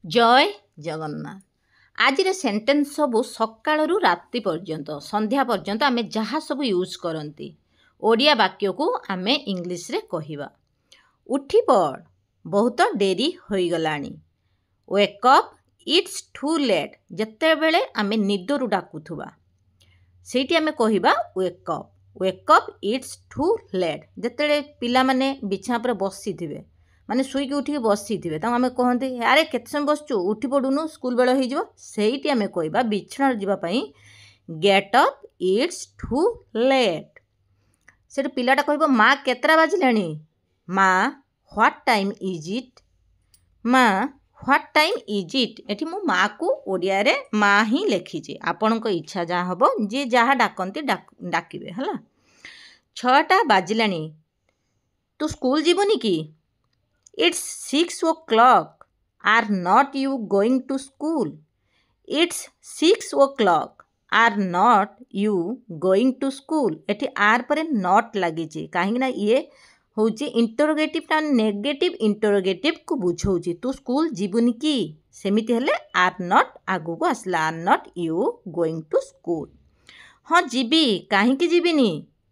जय जगन्नाथ। आज सेंटेंस सबू सकाळू राति पर्यंत संध्या पर्यंत आमे जहाँ सब यूज करती ओडिया वाक्य को आमे इंग्लिश रे कहिबा। उठी पड़, बहुत डेरी होई गलानी। Wake up, it's too late. जते बेले आमे निदरू डाकुथुबा सेठी आमे कहिबा wake up. Wake up, it's too late. जते पिला माने बिछा पर बसी थिबे माने शुईक उठिक बसी थे आम कहते अरे केत समय बसचु उठी पड़ुनु स्कूल बेल हो सेठी आम कह बिछना जावाई get up, it's too late. से पिलाटा कह माँ केतरा बाजिलानी। माँ व्हाट टाइम इज इट। माँ व्हाट टाइम इज इट। एटी मु माँ को ओडिया रे माँ ही लिखी। आपण इच्छा जहाँ हम जी जहाँ डाकती डाकिबे हला। 6टा बाजिलानी, तू स्कूल जीवनी कि। It's 6 o'clock. Are not you going to school? It's 6 o'clock. Are not you going to school? एठी आर पर नॉट लगी कहीं ये हूँ इंटरोगेटिव टा नेगेटिव इंटरोगेटिव को बुझाऊँ तू स्कूल जीवनी कि सेमिति हेले आर नॉट आगु को आसला are not you going to school. हाँ जीवी कहीं जीविनी।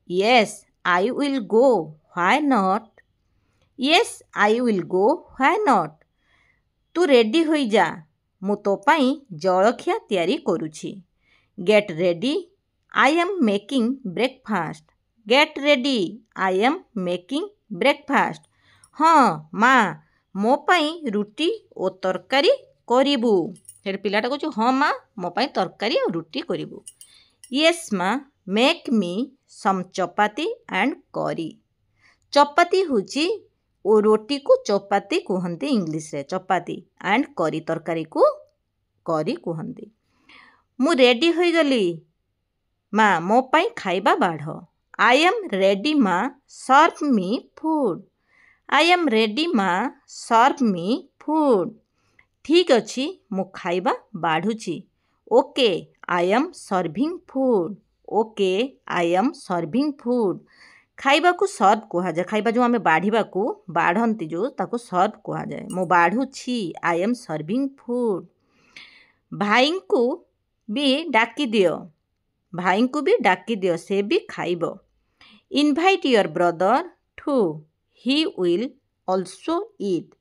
Yes I will go why not. Yes I will go why not. तू रेडी हो जा मु तो पाई जलखिया तैयारी करुछि। Get ready, I am making breakfast. Get ready, I am making breakfast. हाँ माँ मो पाई रुटी और तरकारी करिबू। फिर पिलाटा कहूँ हाँ माँ मो पाई तरकारी और रुटी करिबू। येस माँ make me some chapati and curry. Chapati Ho Chi ओ रोटी को चपाती कहते इंग्लिश रे चपाती एंड करी तरकारी को करी कहते। मु रेडी हो गली माँ मो पाई खाइबा बाढ़। आई एम रेडी माँ serve me food. I am ready माँ सर्व मी फूड। ठीक अच्छी मु खाइबा बाढ़ुची। Okay I am serving food. Okay I am serving food. खाइबा को सर्व कह जाए। खाइबा जो आम बाढ़ा को बाढ़ती जो ताको सर्व कह जाए। मु बाढ़ुछि आई एम सर्विंग फूड। भाई को भी डाकी दियो। भाई को भी डाकी दियो से भी खाइब। Invite your brother too, he will also eat.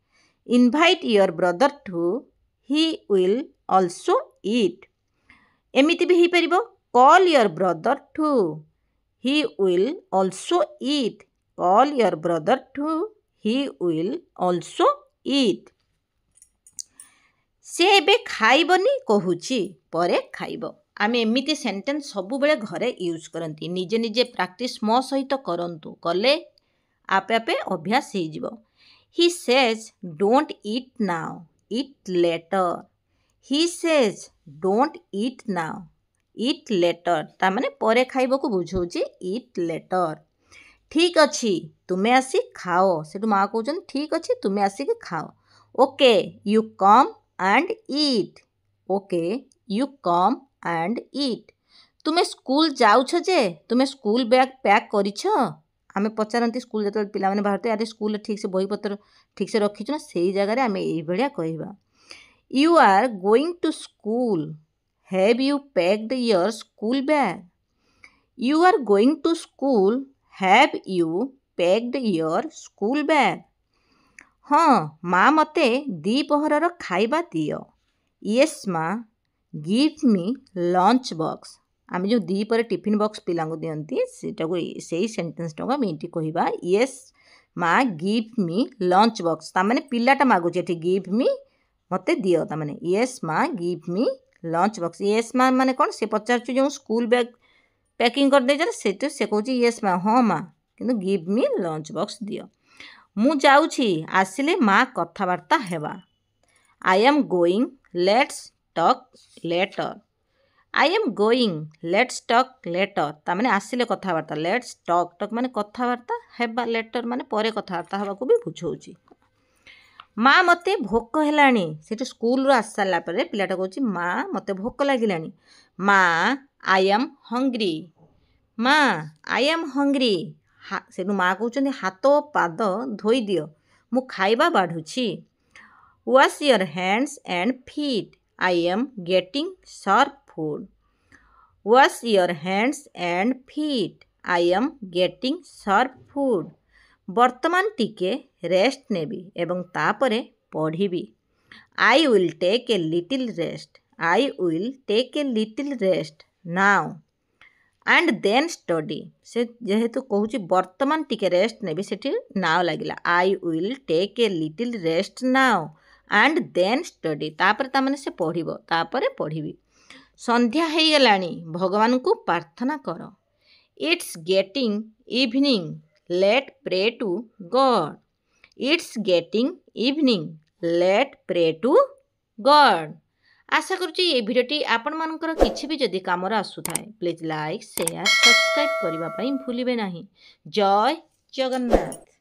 Invite your brother too, he will also eat. एमिति भी हो पार। Call your brother too, he will also eat. Call your brother too, he will also eat. से एबे खाइबनी कहूची परे खाइब। आमे एमिति सेंटेंस सबु बेले घरे यूज करंती। निजे निजे प्रैक्टिस मो सहित करंतु कले आपे आपे अभ्यास हो जिवो। He says don't eat now, eat later. He says don't eat now, it later ता माने परे खाइबो को बुझाऊँ इट लेटर। ठीक अच्छी तुम्हें आसी खाओ। सेठू माँ कहते ठीक अच्छी तुम्हें आसिक खाओ। Okay you come and eat. Okay you come and eat. तुम्हें स्कूल जाऊछ जे तुम्हें स्कूल बैग पैक करिछ। आमे पचारती स्कूल जो पिला माने बाहरते अरे स्कूल ठीक से बही पत्र ठीक से रखीच ना से जगह आम ये कहवा। You are going to school. Have you packed your school bag? You are going to school. Have you packed your school bag? हाँ माँ मते दी पहरर खाइबा दियो। Yes माँ give me lunch box. आम जो दी पर टिफिन बॉक्स पिला दियंती सेटा को सही सेंटेंस टाक आम ये कहवा। Yes माँ give me lunch box। ता माने पिलाटा मागुचे एठी give me मते दियो ता माने yes माँ give me lunch box. Yes माँ माने कौन से पचार जो स्कूल बैग पैकिंग कर दे से कहूँ येस माँ हाँ माँ किंतु गिव मी लंच बॉक्स दियो। मु जाऊँगी आसिले माँ कथबार्ता हेबा। I am going let's talk later. I am going let's talk later ता माने आसिले कथबार्ता। लेट्स टॉक टॉक माने कथबार्ता हेबा लेटर माने परे कथबार्ता हेबा को भी बुझाऊँ। माँ मते भोक हेलाणी। से स्कूल आस सारा पिलाटा कहूँ माँ मते भोक लगिला। माँ आई एम हंग्री। माँ आई एम हंग्री। से माँ कहते हाथ पाद धोई दियो मु खाइबा बाढ़ुछि। Wash your hands and feet. I am getting served food. Wash your hands and feet. I am getting served food. ବର୍ତ୍ତମାନ ଟିକେ ରେଷ୍ଟ ନେବି ଏବଂ ତାପରେ ପଢ଼ିବି। I will take a little rest. I will take a little rest now and then study. ସେ ଯେହେତୁ କହୁଛି ବର୍ତ୍ତମାନ ଟିକେ ରେଷ୍ଟ ନେବି ସେଠି now ଲାଗିଲା। I will take a little rest now and then study. ତାପରେ ତାମାନେ ସେ ପଢ଼ିବ ତାପରେ ପଢ଼ିବି। ସନ୍ଧ୍ୟା ହେଇଗଲାଣି ଭଗବାନଙ୍କୁ ପ୍ରାର୍ଥନା କର। It's getting evening. Let's pray to God. It's getting evening. Let's pray to God. आशा करुच्ची ये भिडियोटी आपणमानଙ୍କର କିଛି ବି ଯଦି କାମରେ ଆସୁଥାଏ ପ୍ଲିଜ୍ ଲାଇକ୍ ସେୟାର ସବସ୍କ୍ରାଇବ୍ କରିବା ପାଇଁ ଭୁଲିବେ ନାହିଁ। ଜୟ ଜଗନ୍ନାଥ।